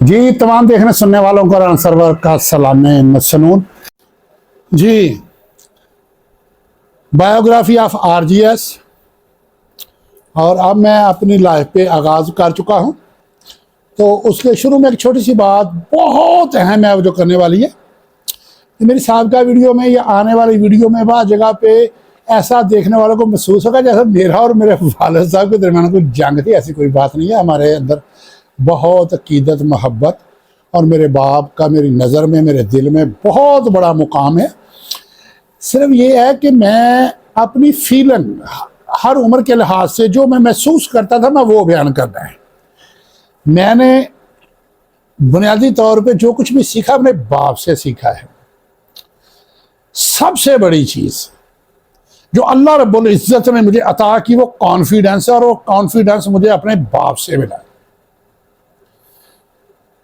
جی تمام دیکھنے سننے والوں کو قرآن سرور کا سلام مسنون جی biography of R G S, اور اب میں اپنی لائف پہ آغاز کر چکا ہوں۔ تو اس کے شروع میں ایک چھوٹی سی بات بہت اہم ہے جو کرنے والی ہے کہ میری سابقہ ویڈیو میں یا آنے والی ویڈیو میں بعض جگہ پہ ایسا دیکھنے والوں کو محسوس ہوگا جیسا میرا اور میرے والد صاحب کے درمیان کوئی جنگ تھی۔ ایسی کوئی بات نہیں ہے، ہمارے اندر بہت عقیدت، محبت، اور میرے باپ کا میری نظر میں، میرے دل میں بہت بڑا مقام ہے۔ صرف یہ ہے کہ میں اپنی فیلنگ ہر عمر کے لحاظ سے جو میں محسوس کرتا تھا میں وہ بیان کرنا ہے۔ میں نے بنیادی طور پہ جو کچھ بھی سیکھا اپنے باپ سے سیکھا ہے۔ سب سے بڑی چیز جو اللہ رب العزت نے مجھے عطا کی وہ کانفیڈنس ہے، اور وہ کانفیڈنس مجھے اپنے باپ سے ملا۔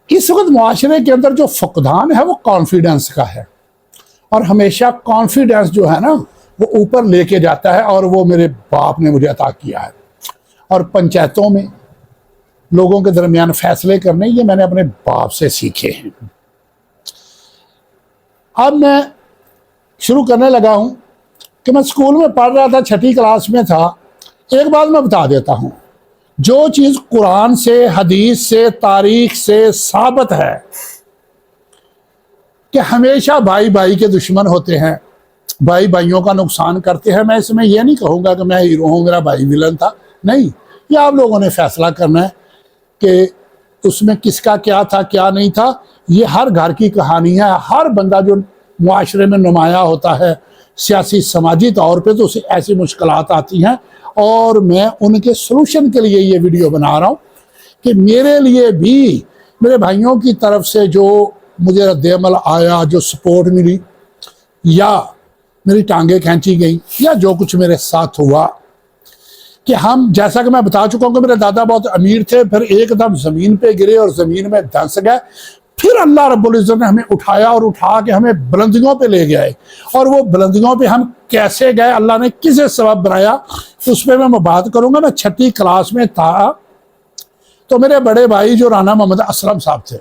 اس وقت معاشرے کے اندر جو فقدان ہے وہ کانفیڈنس کا ہے، اور ہمیشہ کانفیڈنس جو ہے نا وہ اوپر لے کے جاتا ہے، اور وہ میرے باپ نے مجھے عطا کیا ہے۔ اور پنچایتوں میں لوگوں کے درمیان فیصلے کرنے یہ میں نے اپنے باپ سے سیکھے ہیں۔ اب میں شروع کرنے لگا ہوں کہ میں اسکول میں پڑھ رہا تھا، 6ٹھی کلاس میں تھا۔ ایک بات میں بتا دیتا ہوں، جو چیز قرآن سے، حدیث سے، تاریخ سے ثابت ہے کہ ہمیشہ بھائی بھائی کے دشمن ہوتے ہیں، بھائی بھائیوں کا نقصان کرتے ہیں، میں اس میں یہ نہیں کہوں گا کہ میں ہیرو ہوں، میرا بھائی ویلن تھا، نہیں۔ یہ آپ لوگوں نے فیصلہ کرنا ہے کہ اس میں کس کا کیا تھا کیا نہیں تھا۔ یہ ہر گھر کی کہانی ہے۔ ہر بندہ جو معاشرے میں نمایاں ہوتا ہے سیاسی سماجی طور پہ تو اسے ایسی مشکلات آتی ہیں، اور میں ان کے سلوشن کے لیے یہ ویڈیو بنا رہا ہوں کہ میرے لیے بھی میرے بھائیوں کی طرف سے جو مجھے رد عمل آیا، جو سپورٹ ملی، یا میری ٹانگیں کھینچی گئی، یا جو کچھ میرے ساتھ ہوا، کہ ہم جیسا کہ میں بتا چکا ہوں کہ میرے دادا بہت امیر تھے، پھر ایک دم زمین پہ گرے اور زمین میں دھنس گئے، پھر اللہ رب العزت نے ہمیں اٹھایا اور اٹھا کے ہمیں بلندیوں پہ لے گئے، اور وہ بلندیوں پہ ہم کیسے گئے، اللہ نے کسے سبب بنایا، اس پہ میں بات کروں گا۔ میں 6ٹھی کلاس میں تھا تو میرے بڑے بھائی جو رانا محمد اسلم صاحب تھے،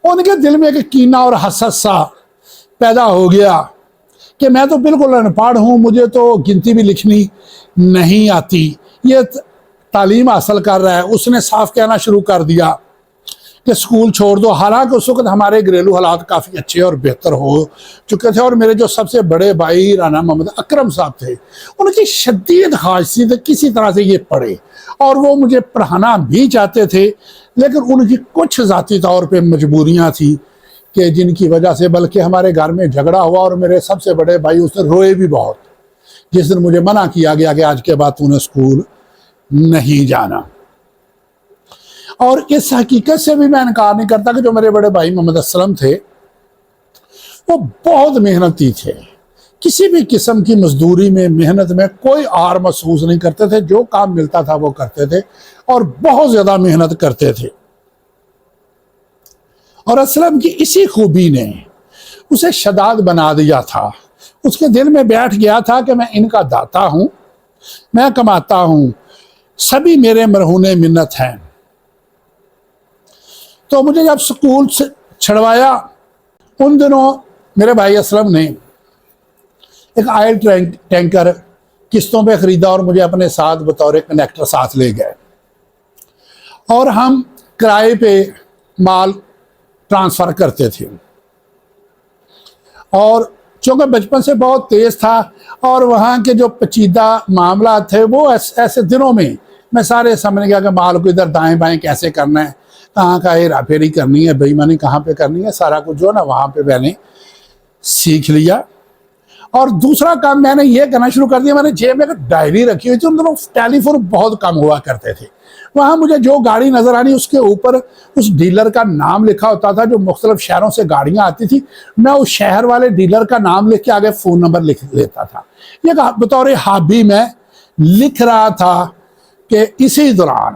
ان کے دل میں ایک کینہ اور حسد سا پیدا ہو گیا کہ میں تو بالکل ان پڑھ ہوں، مجھے تو گنتی بھی لکھنی نہیں آتی، یہ تعلیم حاصل کر رہا ہے۔ اس نے صاف کہنا شروع کر دیا کہ اسکول چھوڑ دو، حالانکہ اس وقت ہمارے گھریلو حالات کافی اچھے اور بہتر ہو چکے تھے، اور میرے جو سب سے بڑے بھائی رانا محمد اکرم صاحب تھے، ان کی شدید خواہش تھی کسی طرح سے یہ پڑھے، اور وہ مجھے پڑھانا بھی چاہتے تھے، لیکن ان کی کچھ ذاتی طور پہ مجبوریاں تھیں کہ جن کی وجہ سے بلکہ ہمارے گھر میں جھگڑا ہوا، اور میرے سب سے بڑے بھائی اس دن روئے بھی بہت جس دن مجھے منع کیا گیا کہ آج کے بعد تو نے اسکول نہیں جانا۔ اور اس حقیقت سے بھی میں انکار نہیں کرتا کہ جو میرے بڑے بھائی محمد اسلم تھے وہ بہت محنتی تھے، کسی بھی قسم کی مزدوری میں، محنت میں کوئی آر محسوس نہیں کرتے تھے، جو کام ملتا تھا وہ کرتے تھے، اور بہت زیادہ محنت کرتے تھے۔ اور اسلم کی اسی خوبی نے اسے شداد بنا دیا تھا۔ اس کے دل میں بیٹھ گیا تھا کہ میں ان کا داتا ہوں، میں کماتا ہوں، سبھی میرے مرہون منت ہیں۔ تو مجھے جب سکول سے چھڑوایا، ان دنوں میرے بھائی اسلم نے ایک آئل ٹینکر قسطوں پہ خریدا، اور مجھے اپنے ساتھ بطور کنیکٹر ساتھ لے گئے، اور ہم کرائے پہ مال ٹرانسفر کرتے تھے۔ اور چونکہ بچپن سے بہت تیز تھا، اور وہاں کے جو پیچیدہ معاملات تھے وہ ایسے دنوں میں سارے سمجھ گیا کہ مال کو ادھر دائیں بائیں کیسے کرنا ہے، کہاں کا ہیرا پھیری کرنی ہے، بے ایمانی کہاں پہ کرنی ہے، سارا کچھ جو نا وہاں پہ میں نے سیکھ لیا۔ اور دوسرا کام میں نے یہ کرنا شروع کر دیا، میں نے جیب میں ایک ڈائری رکھی ہوئی تھی، ان دنوں ٹیلی فون بہت کم ہوا کرتے تھے، وہاں مجھے جو گاڑی نظر آنی اس کے اوپر اس ڈیلر کا نام لکھا ہوتا تھا، جو مختلف شہروں سے گاڑیاں آتی تھی، میں اس شہر والے ڈیلر کا نام لکھ کے آگے فون نمبر لکھ لیتا تھا۔ یہ بطور ہابی میں لکھ رہا تھا کہ اسی دوران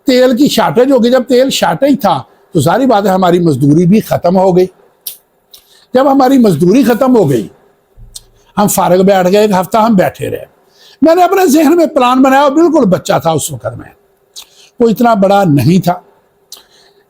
تیل کی شارٹیج ہوگی۔ جب تیل شارٹیج تھا تو ظاہری بات ہے ہماری مزدوری بھی ختم ہو گئی۔ جب ہماری مزدوری ختم ہو گئی، ہم فارغ بیٹھ گئے، ایک ہفتہ ہم بیٹھے رہے۔ میں نے اپنے ذہن میں پلان بنایا، بالکل بچہ تھا اس وقت میں، وہ اتنا بڑا نہیں تھا،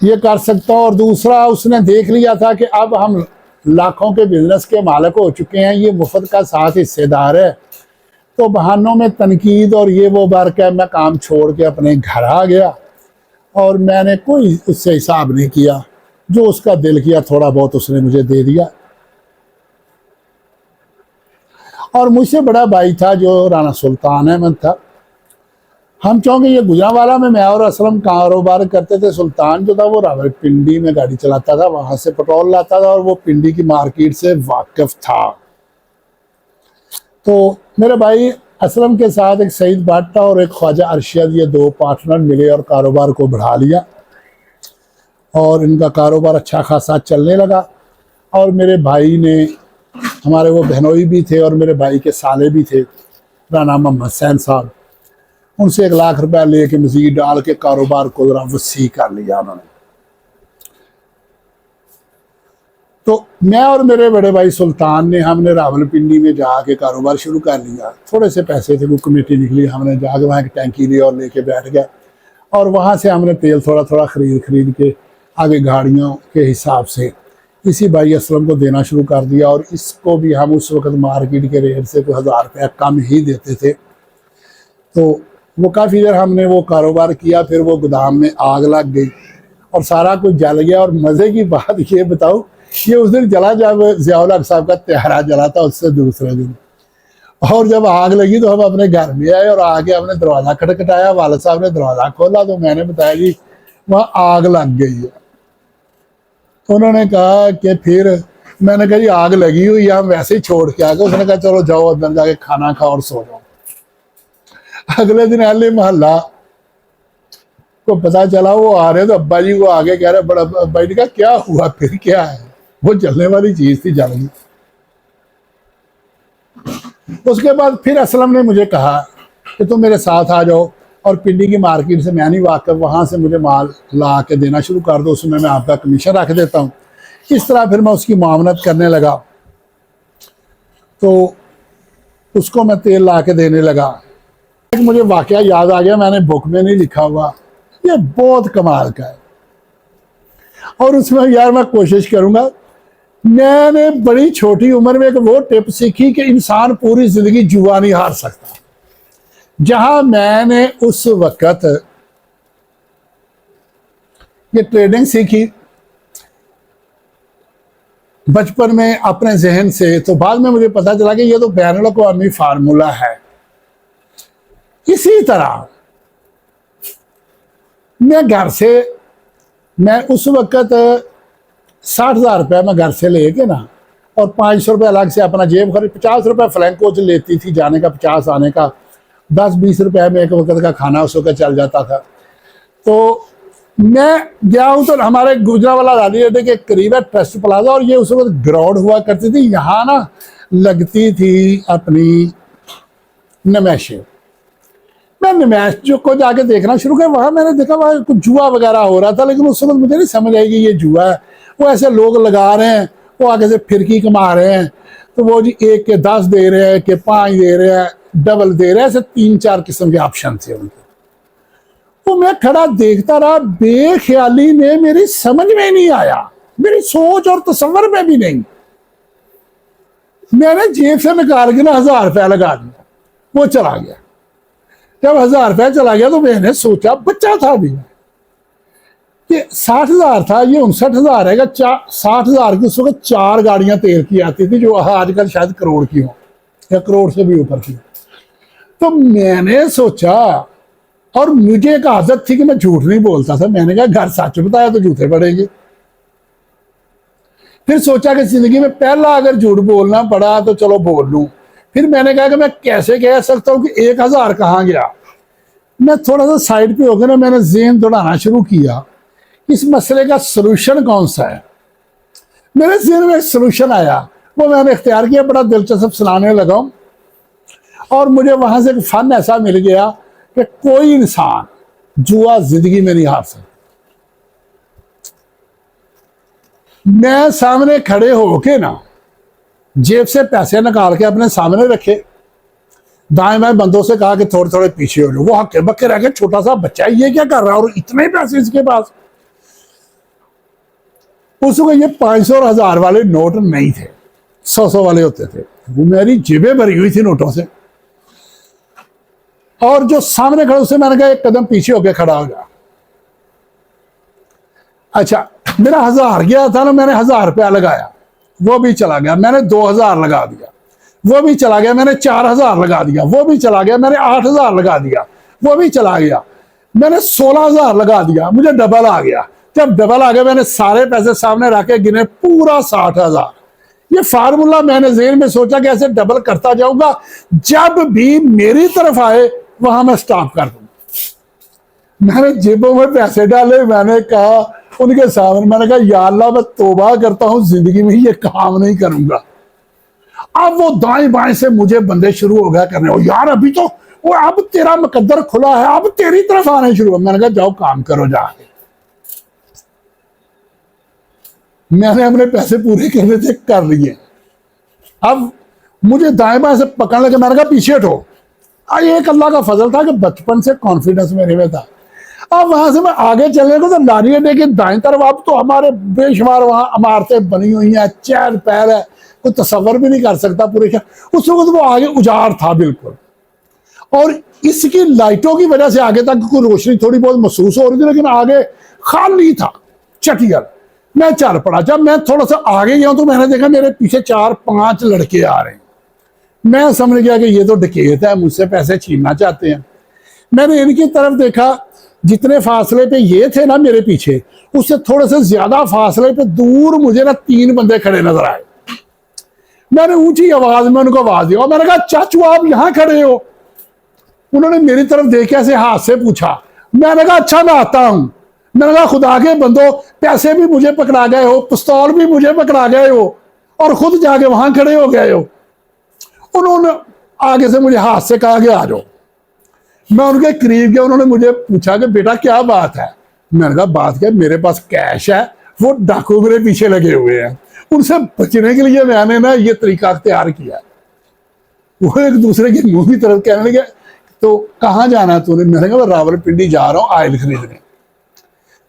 یہ کر سکتا ہوں، اور دوسرا اس نے دیکھ لیا تھا کہ اب ہم لاکھوں کے بزنس کے مالک ہو چکے ہیں، یہ مفت کا ساتھ حصے دار ہے، تو بہانوں میں تنقید اور یہ وہ بار کہ میں کام چھوڑ کے اپنے گھر آ گیا، اور میں نے کوئی اس سے حساب نہیں کیا، جو اس کا دل کیا تھوڑا بہت اس نے مجھے دے دیا۔ اور مجھ سے بڑا بھائی تھا جو رانا سلطان احمد تھا، ہم چونکہ یہ گجرانوالہ میں اور اسلم کاروبار کرتے تھے۔ سلطان جو تھا وہ راولپنڈی میں گاڑی چلاتا تھا، وہاں سے پٹرول لاتا تھا، اور وہ پنڈی کی مارکیٹ سے واقف تھا۔ تو میرے بھائی اسلم کے ساتھ ایک سعید بھٹہ اور ایک خواجہ ارشد، یہ دو پارٹنر ملے اور کاروبار کو بڑھا لیا، اور ان کا کاروبار اچھا خاصا چلنے لگا۔ اور میرے بھائی نے، ہمارے وہ بہنوئی بھی تھے اور میرے بھائی کے سالے بھی تھے، رانا محمد حسین صاحب، ان سے 1 لاکھ روپے لے کے مزید ڈال کے کاروبار کو ذرا وسیع کر لیا انہوں نے۔ تو میں اور میرے بڑے بھائی سلطان نے، ہم نے راولپنڈی میں جا کے کاروبار شروع کر لیا۔ تھوڑے سے پیسے تھے، وہ کمیٹی نکلی، ہم نے جا کے وہاں ایک ٹینکی لی اور لے کے بیٹھ گئے، اور وہاں سے ہم نے تیل تھوڑا تھوڑا خرید کے آگے گاڑیوں کے حساب سے اسی بھائی اسلم کو دینا شروع کر دیا، اور اس کو بھی ہم اس وقت مارکیٹ کے ریٹ سے کوئی 1000 روپے کم ہی دیتے تھے۔ تو وہ کافی دیر ہم نے وہ کاروبار کیا، پھر وہ گودام میں آگ لگ گئی اور سارا کچھ جل گیا۔ اور مزے کی بات یہ بتاؤ، یہ اس دن جلا جب ضیاء الحق صاحب کا تہرا جلا تھا، اس سے دوسرے دن، اور جب آگ لگی تو ہم اپنے گھر میں آئے اور آگے ہم نے دروازہ کھٹکھٹایا، والد صاحب نے دروازہ کھولا تو میں نے بتایا جی وہاں آگ لگ گئی ہے۔ انہوں نے کہا کہ پھر، میں نے کہا جی آگ لگی ہوئی ہے، ہم ویسے ہی چھوڑ کے آگے۔ اس نے کہا چلو جاؤ اندر جا کے کھانا کھاؤ اور سو جاؤ۔ اگلے دن اہل محلہ کو پتا چلا، وہ آ رہے تو ابا جی کو آگے کہہ رہے، بڑا ابا جی نے کہا کیا ہوا، پھر کیا ہے، وہ جلنے والی چیز تھی، جل گئی۔ اس کے بعد پھر اسلم نے مجھے کہا کہ تم میرے ساتھ آ جاؤ، اور پنڈی کی مارکیٹ سے میں نہیں واقف، وہاں سے مجھے مال لا کے دینا شروع کر دو، اس میں میں آپ کا کمیشن رکھ دیتا ہوں۔ اس طرح پھر میں اس کی معاونت کرنے لگا، تو اس کو میں تیل لا کے دینے لگا۔ مجھے واقعہ یاد آ گیا، میں نے بک میں نہیں لکھا ہوا، یہ بہت کمال کا ہے، اور اس میں یار میں کوشش کروں گا۔ میں نے بڑی چھوٹی عمر میں ایک وہ ٹپ سیکھی کہ انسان پوری زندگی جوا نہیں ہار سکتا۔ جہاں میں نے اس وقت یہ ٹریڈنگ سیکھی بچپن میں اپنے ذہن سے، تو بعد میں مجھے پتا چلا کہ یہ تو بین الاقوامی فارمولہ ہے۔ اسی طرح میں گھر سے، میں اس وقت 60,000 روپے میں گھر سے لے کے نا، اور 500 روپے الگ سے اپنا جیب خرچ، 50 روپے فلینک کوچ لیتی تھی جانے کا، 50 آنے کا، 10-20 روپے میں ایک وقت کا کھانا اس وقت چل جاتا تھا۔ تو میں گیا ہوں، تو ہمارے گجرانوالہ رالی اڈے کے قریب ہے ٹرسٹ پلازا، اور یہ اس وقت گراؤنڈ ہوا کرتی تھی، یہاں نا لگتی تھی اپنی نمائشیں۔ میں نمائش کو جا کے دیکھنا شروع کیا، وہاں میں نے دیکھا وہاں کچھ جوا وغیرہ ہو رہا تھا، لیکن اس وقت مجھے نہیں سمجھ آئی کہ یہ جوا ہے۔ وہ ایسے لوگ لگا رہے ہیں، وہ آگے سے پھرکی کما رہے ہیں، تو وہ جی 1 کے 10 دے رہے ہیں، کہ 5 دے رہے ہیں، ڈبل دے رہے ہیں، ایسے 3-4 قسم کے آپشن تھے ان کے۔ تو میں کھڑا دیکھتا رہا، بے خیالی میں میری سمجھ میں نہیں آیا، میری سوچ اور تصور میں بھی نہیں، میں نے جیب سے نکال کے نا 1000 روپے لگا دیا، وہ چلا گیا۔ جب 1000 روپے چلا گیا تو میں نے سوچا، بچہ تھا بھی، کہ 60,000 تھا، یہ 59,000 ہے گا۔ 60,000 کی اس وقت 4 گاڑیاں تیل کی آتی تھی، جو آج کل شاید کروڑ کی ہوں، یا کروڑ سے بھی اوپر کی۔ تو میں نے سوچا، اور مجھے ایک عادت تھی کہ میں جھوٹ نہیں بولتا تھا، میں نے کہا گھر سچ بتایا تو جھوٹے پڑیں گے۔ پھر سوچا کہ زندگی میں پہلا اگر جھوٹ بولنا پڑا تو چلو بول لوں۔ پھر میں نے کہا کہ میں کیسے کہہ سکتا ہوں کہ 1000 کہاں گیا۔ میں تھوڑا سا سائڈ پہ ہو کے نا، میں نے ذہن دوڑانا شروع کیا، اس مسئلے کا سلوشن کون سا ہے۔ میرے ذہن میں ایک سلوشن آیا، وہ میں نے اختیار کیا، بڑا دلچسپ سنانے لگا ہوں، اور مجھے وہاں سے ایک فن ایسا مل گیا کہ کوئی انسان جوا زندگی میں نہیں ہار سکتا۔ میں سامنے کھڑے ہو کے نا، جیب سے پیسے نکال کے اپنے سامنے رکھے، دائیں بائیں بندوں سے کہا کہ تھوڑے تھوڑے پیچھے ہو جاؤ۔ وہ ہکے بکے رہ کے، چھوٹا سا بچہ ہے، یہ کیا کر رہا ہے، اور اتنے پیسے اس کے پاس۔ اس وقت یہ 500 اور 1000 والے نوٹ نہیں تھے، 100 والے ہوتے تھے. وہ میری جیبیں بھری ہوئی تھی نوٹوں سے. اور جو سامنے کھڑا اسے میں نے کہا ایک قدم پیچھے ہو کے کھڑا ہو جا. اچھا میرا 1000 گیا تھا نا، میں نے 1000 روپیہ لگایا، وہ بھی چلا گیا. میں نے 2000 لگا دیا، وہ بھی چلا گیا. میں نے 4000 لگا دیا، وہ بھی چلا گیا. میں نے 8000 لگا دیا، وہ بھی چلا گیا. میں نے 16000 لگا دیا، مجھے ڈبل آ گیا. جب ڈبل آ گیا میں نے سارے پیسے سامنے رکھ کے گنے، پورا 60,000. یہ فارمولا میں نے ذہن میں سوچا کہ ایسے ڈبل کرتا جاؤں گا، جب بھی میری طرف آئے وہاں میں سٹاپ کر دوں. میں نے جیبوں میں پیسے ڈالے، میں نے کہا ان کے سامنے، میں نے کہا یا اللہ میں توبہ کرتا ہوں زندگی میں یہ کام نہیں کروں گا. اب وہ دائیں بائیں سے مجھے بندے شروع ہو گیا کرنے، او یار ابھی تو وہ اب تیرا مقدر کھلا ہے، اب تیری طرف آنے شروع ہو. میں نے کہا جاؤ کام کرو جا کے. میں نے اپنے پیسے پورے کرنے تھے، کر لیے. اب مجھے دائیں بائیں سے پکڑنے لگے. میں نے کہا پیچھے ہٹو. ایک اللہ کا فضل تھا کہ بچپن سے کانفیڈنس میرے میں تھا. اب وہاں سے میں آگے چلنے کو تو لاری اڈے کی دائیں طرف، اب تو ہمارے بے شمار وہاں عمارتیں بنی ہوئی ہیں، چہل پہل ہے، کوئی تصور بھی نہیں کر سکتا پورے شہر. اس وقت وہ آگے اجاڑ تھا بالکل، اور اس کی لائٹوں کی وجہ سے آگے تک کوئی روشنی تھوڑی بہت محسوس ہو رہی تھی، لیکن آگے خالی تھا، چٹیل. میں چل پڑا. جب میں تھوڑا سا آگے گیا تو میں نے دیکھا میرے پیچھے 4-5 لڑکے آ رہے ہیں. میں سمجھ گیا کہ یہ تو ڈکیت ہے، مجھ سے پیسے چھیننا چاہتے ہیں. میں نے ان کی طرف دیکھا، جتنے فاصلے پہ یہ تھے نا میرے پیچھے، اس سے تھوڑے سے زیادہ فاصلے پہ دور مجھے نا 3 بندے کھڑے نظر آئے. میں نے اونچی آواز میں ان کو آواز دیا، میں نے کہا چاچو آپ یہاں کھڑے ہو؟ انہوں نے میری طرف دیکھا سے ہاتھ سے پوچھا. میں نے کہا اچھا میں آتا ہوں. میں نے کہا خدا کے بندو، پیسے بھی مجھے پکڑا گئے ہو، پستول بھی مجھے پکڑا گئے ہو، اور خود جا کے وہاں کھڑے ہو گئے ہو. انہوں نے آگے سے مجھے ہاتھ سے کہا کہ آ جاؤ. میں ان کے قریب گیا. انہوں نے مجھے پوچھا کہ بیٹا کیا بات ہے؟ میں نے کہا بات کیا، میرے پاس کیش ہے، وہ ڈاکو میرے پیچھے لگے ہوئے ہیں. ان سے بچنے کے لیے میں نے نا یہ طریقہ اختیار کیا. وہ ایک دوسرے کے منہ کی طرف کہنے لگے تو کہاں جانا ہے تو نے؟ میں نے کہا میں راولپنڈی جا رہا ہوں آئل خریدنے.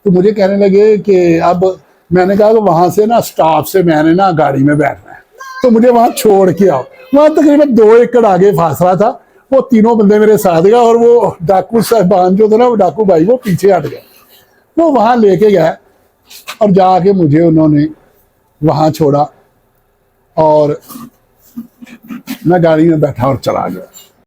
تو مجھے کہنے لگے کہ اب، میں نے کہا کہ وہاں سے نا سٹاپ سے میں نے نا گاڑی میں بیٹھنا ہے، تو مجھے وہاں چھوڑ کے آؤ. وہاں تقریباً 2 ایکڑ آگے فاصلہ تھا. وہ تینوں بندے میرے ساتھ گئے، اور وہ ڈاکو صاحبان جو تھے نا، وہ ڈاکو بھائی، وہ پیچھے ہٹ گئے. وہ وہاں لے کے گئے اور جا کے مجھے انہوں نے وہاں چھوڑا، اور میں گاڑی میں بیٹھا اور چلا گیا.